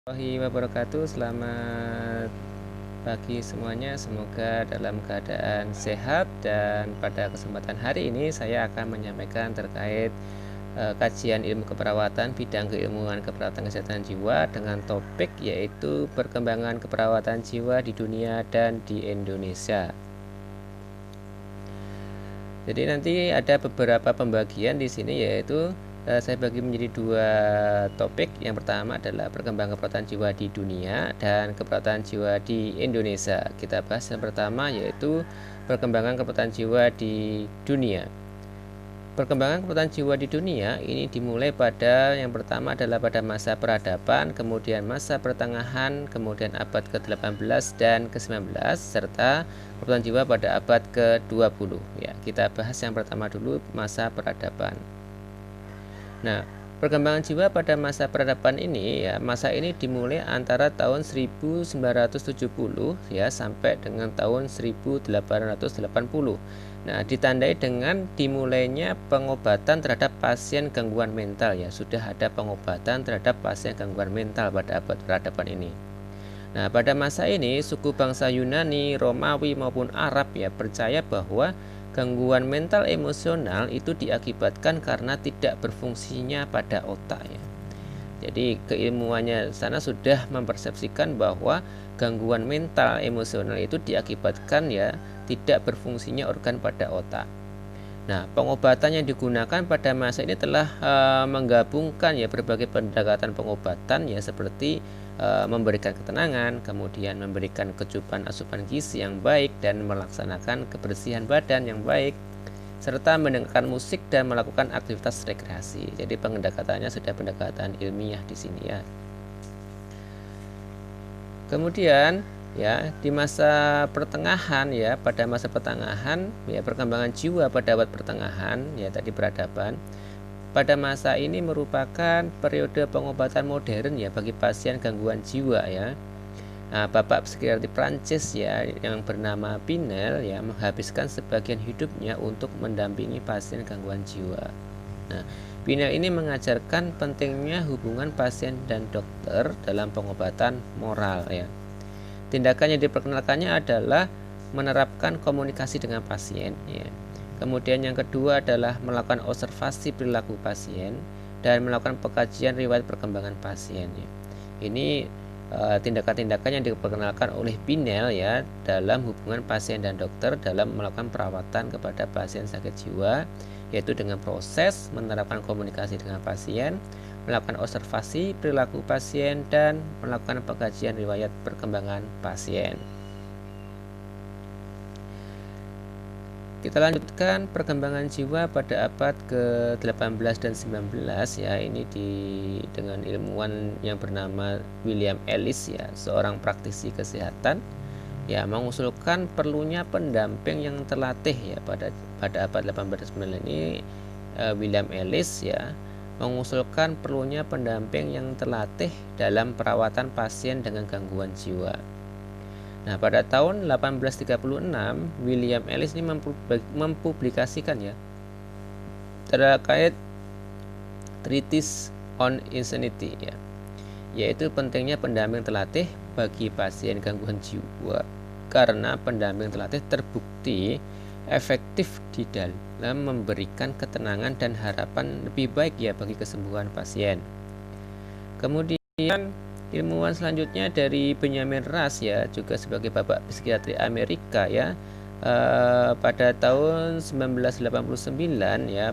Warahmatullahi wabarakatuh. Selamat pagi semuanya. Semoga dalam keadaan sehat, dan pada kesempatan hari ini saya akan menyampaikan terkait kajian ilmu keperawatan bidang keilmuan keperawatan kesehatan jiwa dengan topik yaitu perkembangan keperawatan jiwa di dunia dan di Indonesia. Jadi nanti ada beberapa pembagian di sini, yaitu saya bagi menjadi dua topik. Yang pertama adalah perkembangan keperawatan jiwa di dunia dan keperawatan jiwa di Indonesia. Kita bahas yang pertama, yaitu perkembangan keperawatan jiwa di dunia. Perkembangan keperawatan jiwa di dunia ini dimulai pada yang pertama adalah pada masa peradaban, kemudian masa pertengahan, kemudian abad ke-18 dan ke-19, serta keperawatan jiwa pada abad ke-20. Ya, kita bahas yang pertama dulu, masa peradaban. Nah, perkembangan jiwa pada masa peradaban ini, ya, masa ini dimulai antara tahun 1970 ya sampai dengan tahun 1880. Nah, ditandai dengan dimulainya pengobatan terhadap pasien gangguan mental, ya. Sudah ada pengobatan terhadap pasien gangguan mental pada abad peradaban ini. Nah, pada masa ini suku bangsa Yunani, Romawi maupun Arab ya percaya bahwa gangguan mental emosional itu diakibatkan karena tidak berfungsinya pada otak, ya. Jadi keilmuannya sana sudah mempersepsikan bahwa gangguan mental emosional itu diakibatkan ya tidak berfungsinya organ pada otak. Nah, pengobatan yang digunakan pada masa ini telah menggabungkan ya berbagai pendekatan pengobatan, ya, seperti memberikan ketenangan, kemudian memberikan kecukupan asupan gizi yang baik, dan melaksanakan kebersihan badan yang baik, serta mendengarkan musik dan melakukan aktivitas rekreasi. Jadi pendekatannya sudah pendekatan ilmiah di sini, ya. Kemudian ya di masa pertengahan, ya pada masa pertengahan ya perkembangan jiwa pada abad pertengahan, ya tadi peradaban. Pada masa ini merupakan periode pengobatan modern ya bagi pasien gangguan jiwa, ya. Nah, Bapak psikiater Prancis ya yang bernama Pinel ya menghabiskan sebagian hidupnya untuk mendampingi pasien gangguan jiwa. Nah, Pinel ini mengajarkan pentingnya hubungan pasien dan dokter dalam pengobatan moral, ya. Tindakan yang diperkenalkannya adalah menerapkan komunikasi dengan pasien, ya. Kemudian yang kedua adalah melakukan observasi perilaku pasien dan melakukan pengkajian riwayat perkembangan pasien, ya. Ini tindakan-tindakan yang diperkenalkan oleh Pinel ya dalam hubungan pasien dan dokter dalam melakukan perawatan kepada pasien sakit jiwa, yaitu dengan proses menerapkan komunikasi dengan pasien, melakukan observasi perilaku pasien, dan melakukan pengkajian riwayat perkembangan pasien. Kita lanjutkan perkembangan jiwa pada abad ke-18 dan 19 ya. Ini dengan ilmuwan yang bernama William Ellis ya, seorang praktisi kesehatan ya mengusulkan perlunya pendamping yang terlatih ya pada abad 18 dan 19 ini. William Ellis ya mengusulkan perlunya pendamping yang terlatih dalam perawatan pasien dengan gangguan jiwa. Nah, pada tahun 1836 William Ellis ini mempublikasikan ya terkait Treatise on Insanity ya, yaitu pentingnya pendamping terlatih bagi pasien gangguan jiwa karena pendamping terlatih terbukti efektif di dalam memberikan ketenangan dan harapan lebih baik ya bagi kesembuhan pasien. Kemudian ilmuwan selanjutnya dari Benjamin Rush ya, juga sebagai bapak psikiatri Amerika ya, pada tahun 1989 ya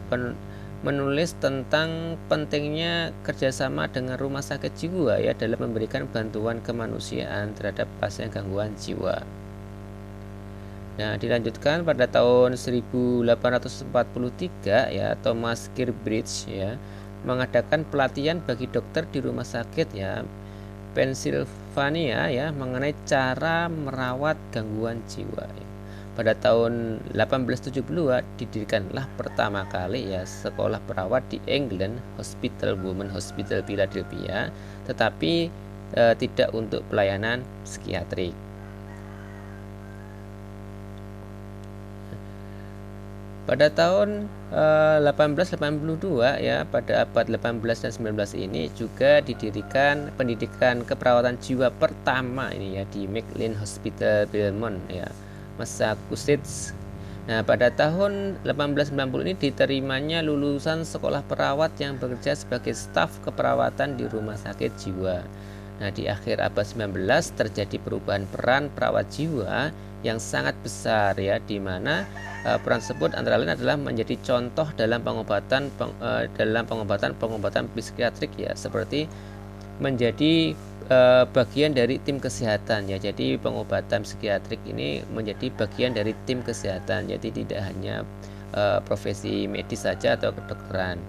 menulis tentang pentingnya kerjasama dengan rumah sakit jiwa ya dalam memberikan bantuan kemanusiaan terhadap pasien gangguan jiwa. Nah, dilanjutkan pada tahun 1843 ya Thomas Kirbridge ya mengadakan pelatihan bagi dokter di rumah sakit ya Pennsylvania ya mengenai cara merawat gangguan jiwa, ya. Pada tahun 1872 didirikanlah pertama kali ya sekolah perawat di England, Hospital Women Hospital Philadelphia, tetapi tidak untuk pelayanan psikiatrik. Pada tahun 1882 ya, pada abad 18 dan 19 ini juga didirikan pendidikan keperawatan jiwa pertama ini ya di McLean Hospital Belmont ya, Massachusetts. Nah, pada tahun 1890 ini diterimanya lulusan sekolah perawat yang bekerja sebagai staf keperawatan di rumah sakit jiwa. Nah, di akhir abad 19 terjadi perubahan peran perawat jiwa yang sangat besar ya, di mana peran tersebut antara lain adalah menjadi contoh dalam pengobatan psikiatrik ya, seperti menjadi bagian dari tim kesehatan ya. Jadi pengobatan psikiatrik ini menjadi bagian dari tim kesehatan, jadi tidak hanya profesi medis saja atau kedokteran.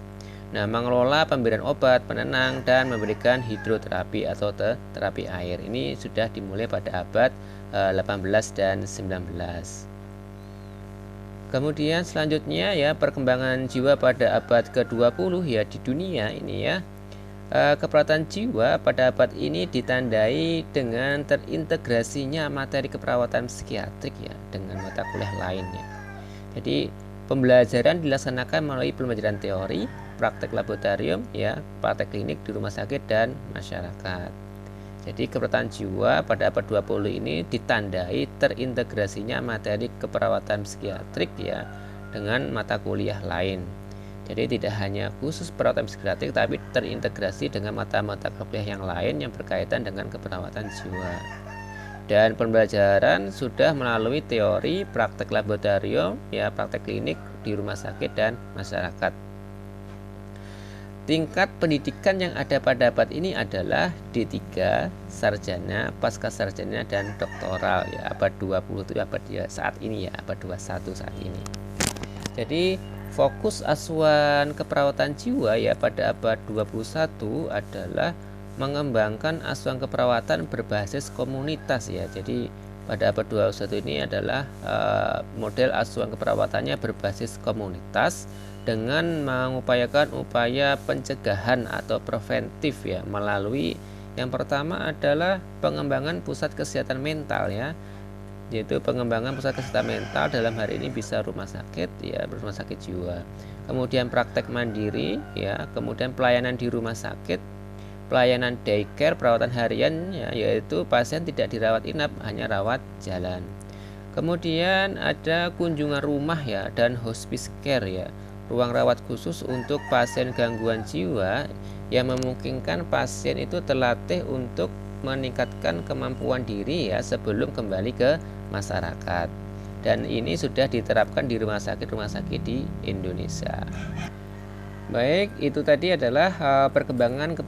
Nah, mengelola pemberian obat penenang dan memberikan hidroterapi atau terapi air ini sudah dimulai pada abad 18 dan 19. Kemudian selanjutnya ya, perkembangan jiwa pada abad ke-20 ya di dunia ini ya. Keperawatan jiwa pada abad ini ditandai dengan terintegrasinya materi keperawatan psikiatrik ya dengan mata kuliah lainnya. Jadi pembelajaran dilaksanakan melalui pembelajaran teori, praktek laboratorium ya, praktek klinik di rumah sakit dan masyarakat. Jadi keperawatan jiwa pada abad 20 ini ditandai terintegrasinya materi keperawatan psikiatrik ya dengan mata kuliah lain. Jadi tidak hanya khusus perawatan psikiatrik, tapi terintegrasi dengan mata-mata kuliah yang lain yang berkaitan dengan keperawatan jiwa. Dan pembelajaran sudah melalui teori, praktek laboratorium, ya praktek klinik di rumah sakit dan masyarakat. Tingkat pendidikan yang ada pada abad ini adalah D3, sarjana, pasca sarjana dan doktoral ya. Abad 20 itu abad saat ini ya, abad 21 saat ini. Jadi fokus asuhan keperawatan jiwa ya pada abad 21 adalah mengembangkan asuhan keperawatan berbasis komunitas ya. Jadi pada abad 21 ini adalah model asuhan keperawatannya berbasis komunitas dengan mengupayakan upaya pencegahan atau preventif ya, melalui yang pertama adalah pengembangan pusat kesehatan mental ya, yaitu pengembangan pusat kesehatan mental dalam hari ini bisa rumah sakit ya, rumah sakit jiwa. Kemudian praktek mandiri ya, kemudian pelayanan di rumah sakit, pelayanan daycare, perawatan harian ya, yaitu pasien tidak dirawat inap, hanya rawat jalan. Kemudian ada kunjungan rumah ya dan hospice care ya, ruang rawat khusus untuk pasien gangguan jiwa yang memungkinkan pasien itu terlatih untuk meningkatkan kemampuan diri ya sebelum kembali ke masyarakat. Dan ini sudah diterapkan di rumah sakit di Indonesia. Baik, itu tadi adalah perkembangan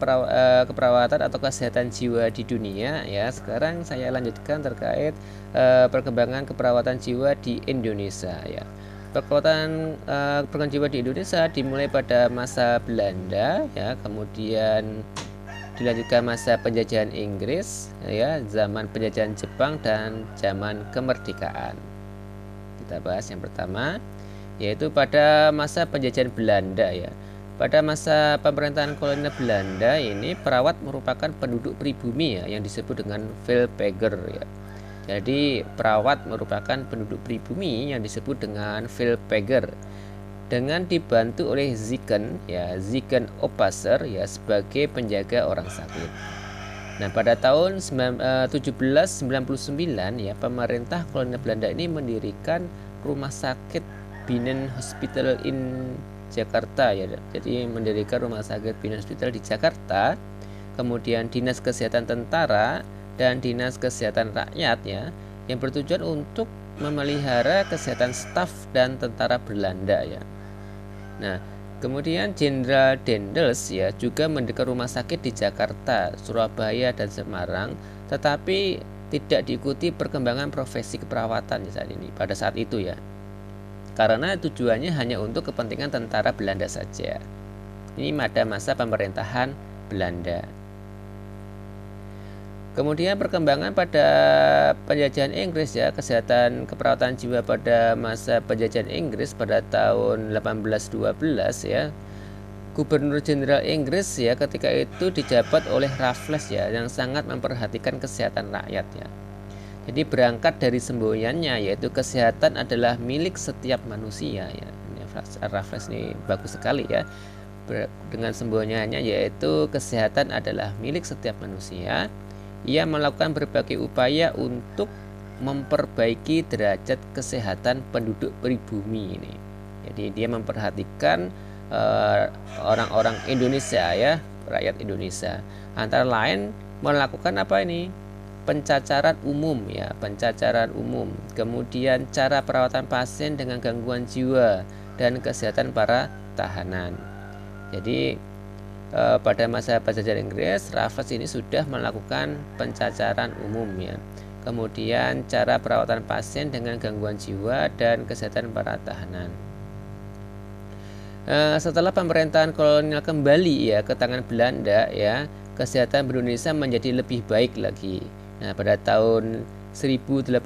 keperawatan atau kesehatan jiwa di dunia ya. Sekarang saya lanjutkan terkait perkembangan keperawatan jiwa di Indonesia ya. Perkembangan jiwa di Indonesia dimulai pada masa Belanda ya, kemudian dilanjutkan masa penjajahan Inggris ya, zaman penjajahan Jepang dan zaman kemerdekaan. Kita bahas yang pertama yaitu pada masa penjajahan Belanda ya. Pada masa pemerintahan kolonial Belanda ini, perawat merupakan penduduk pribumi ya yang disebut dengan Vilpegger ya. Jadi perawat merupakan penduduk pribumi yang disebut dengan Vilpegger dengan dibantu oleh Zieken Oppasser ya sebagai penjaga orang sakit. Nah, pada tahun 1799 ya, pemerintah kolonial Belanda ini mendirikan rumah sakit Binnen Hospital in Jakarta ya. Jadi mendirikan rumah sakit Binnen Hospital di Jakarta, kemudian dinas kesehatan tentara dan dinas kesehatan rakyat ya, yang bertujuan untuk memelihara kesehatan staf dan tentara Belanda ya. Nah, kemudian Jenderal Dendels ya juga mendirikan rumah sakit di Jakarta, Surabaya dan Semarang, tetapi tidak diikuti perkembangan profesi keperawatan pada saat itu ya. Karena tujuannya hanya untuk kepentingan tentara Belanda saja. Ini pada masa pemerintahan Belanda. Kemudian perkembangan pada penjajahan Inggris ya, kesehatan keperawatan jiwa pada masa penjajahan Inggris pada tahun 1812 ya. Gubernur Jenderal Inggris ya ketika itu dijabat oleh Raffles ya, yang sangat memperhatikan kesehatan rakyat ya. Jadi berangkat dari semboyannya yaitu kesehatan adalah milik setiap manusia ya. Raffles ini bagus sekali ya. Dengan sembunyiannya yaitu kesehatan adalah milik setiap manusia. Ia melakukan berbagai upaya untuk memperbaiki derajat kesehatan penduduk pribumi ini. Jadi dia memperhatikan orang-orang Indonesia ya, rakyat Indonesia. Antara lain melakukan apa ini? Pencacaran umum ya, pencacaran umum. Kemudian cara perawatan pasien dengan gangguan jiwa dan kesehatan para tahanan. Jadi pada masa penjajahan Inggris, Raffles ini sudah melakukan pencacaran umum ya. Kemudian cara perawatan pasien dengan gangguan jiwa dan kesehatan para tahanan. Setelah pemerintahan kolonial kembali ya ke tangan Belanda ya, kesehatan Indonesia menjadi lebih baik lagi. Nah, pada tahun 1819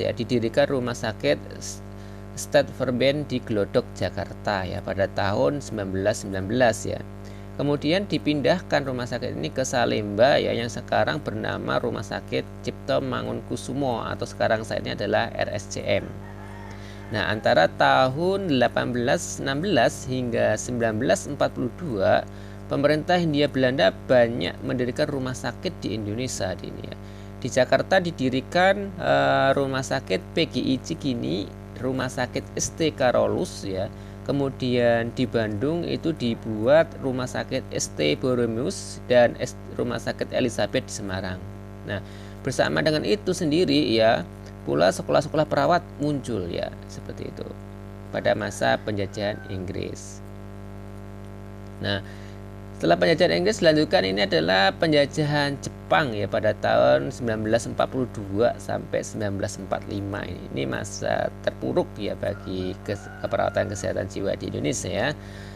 ya didirikan rumah sakit Stadverband di Glodok, Jakarta ya pada tahun 1919 ya. Kemudian dipindahkan rumah sakit ini ke Salemba ya, yang sekarang bernama Rumah Sakit Cipto Mangunkusumo atau sekarang saat ini adalah RSCM. Nah, antara tahun 1816 hingga 1942 pemerintah Hindia Belanda banyak mendirikan rumah sakit di Indonesia ini ya. Di Jakarta didirikan rumah sakit PGI Cikini, rumah sakit ST Karolus ya. Kemudian di Bandung itu dibuat rumah sakit ST Borromeus dan rumah sakit Elizabeth di Semarang. Nah, bersama dengan itu sendiri ya, pula sekolah-sekolah perawat muncul ya, seperti itu pada masa penjajahan Inggris. Nah, setelah penjajahan Inggris dilanjutkan ini adalah penjajahan Jepang ya pada tahun 1942 sampai 1945 ini. Ini masa terpuruk ya bagi keperawatan kesehatan jiwa di Indonesia ya.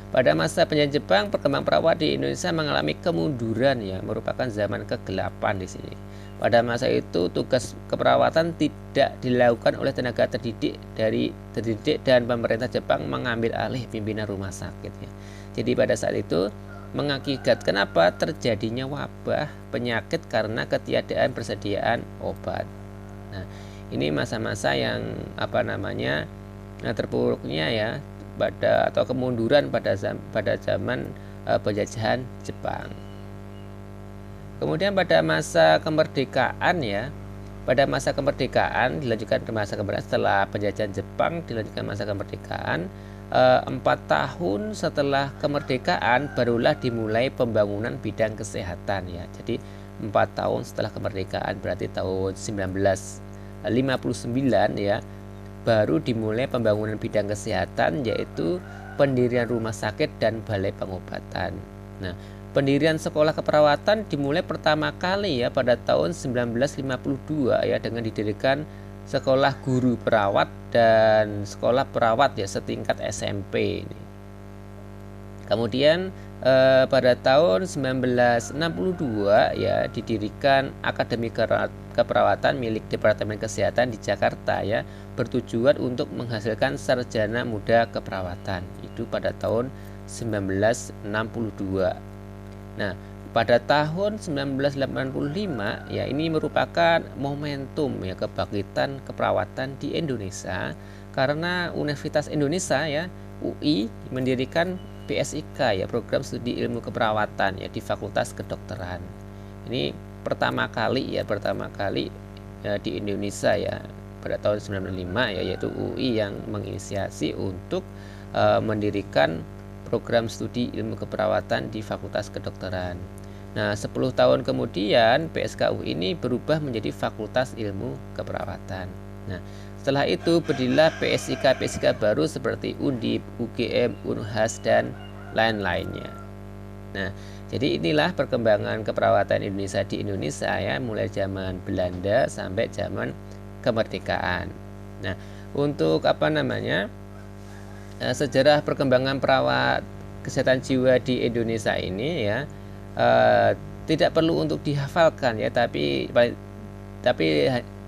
Pada masa penjajahan Jepang, perkembangan perawat di Indonesia mengalami kemunduran ya, merupakan zaman kegelapan di sini. Pada masa itu tugas keperawatan tidak dilakukan oleh tenaga terdidik dan pemerintah Jepang mengambil alih pimpinan rumah sakit ya. Jadi pada saat itu mengakibatkan apa? Terjadinya wabah penyakit karena ketiadaan persediaan obat. Nah, ini masa-masa yang terpuruknya ya atau kemunduran pada zaman penjajahan Jepang. Kemudian pada masa kemerdekaan ya, pada masa kemerdekaan dilanjutkan ke masa kemerdekaan setelah penjajahan Jepang dilanjutkan masa kemerdekaan. 4 tahun setelah kemerdekaan barulah dimulai pembangunan bidang kesehatan ya. Jadi 4 tahun setelah kemerdekaan berarti tahun 1959 ya, baru dimulai pembangunan bidang kesehatan yaitu pendirian rumah sakit dan balai pengobatan. Nah, pendirian sekolah keperawatan dimulai pertama kali ya pada tahun 1952 ya dengan didirikan sekolah guru perawat dan sekolah perawat ya setingkat SMP ini. Kemudian pada tahun 1962 ya didirikan Akademi Keperawatan milik Departemen Kesehatan di Jakarta ya, bertujuan untuk menghasilkan sarjana muda keperawatan. Itu pada tahun 1962. Nah, pada tahun 1985 ya ini merupakan momentum ya kebangkitan keperawatan di Indonesia karena Universitas Indonesia ya UI mendirikan PSIK ya, program studi ilmu keperawatan ya di Fakultas Kedokteran. Ini pertama kali di Indonesia ya pada tahun 1995 ya, yaitu UI yang menginisiasi untuk mendirikan program studi ilmu keperawatan di Fakultas Kedokteran. Nah, 10 tahun kemudian PSKU ini berubah menjadi Fakultas Ilmu Keperawatan. Nah, setelah itu berdirilah PSIK baru seperti Undip, UGM, Unhas dan lain-lainnya. Nah, jadi inilah perkembangan keperawatan Indonesia di Indonesia ya, mulai zaman Belanda sampai zaman kemerdekaan. Nah, untuk sejarah perkembangan perawat kesehatan jiwa di Indonesia ini ya tidak perlu untuk dihafalkan ya, tapi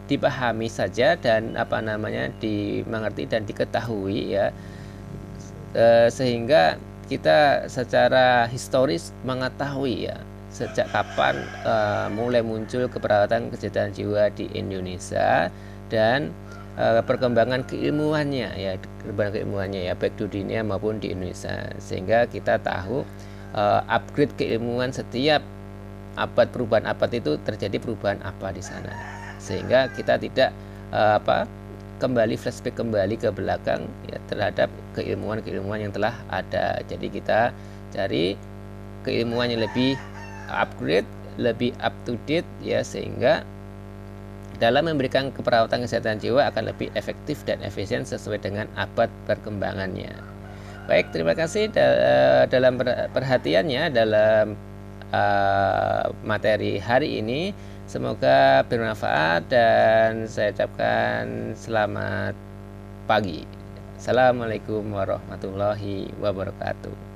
dipahami saja dan dimengerti dan diketahui ya, sehingga kita secara historis mengetahui ya sejak kapan mulai muncul keperawatan kesehatan jiwa di Indonesia dan perkembangan keilmuannya ya, perkembangan keilmuannya ya, baik di dunia maupun di Indonesia, sehingga kita tahu upgrade keilmuan setiap abad, perubahan abad itu terjadi perubahan apa di sana, sehingga kita tidak kembali flashback kembali ke belakang ya terhadap keilmuan yang telah ada. Jadi kita cari keilmuan yang lebih upgrade, lebih up to date ya, sehingga dalam memberikan keperawatan kesehatan jiwa akan lebih efektif dan efisien sesuai dengan abad perkembangannya. Baik, terima kasih dalam perhatiannya dalam materi hari ini. Semoga bermanfaat dan saya ucapkan selamat pagi. Assalamualaikum warahmatullahi wabarakatuh.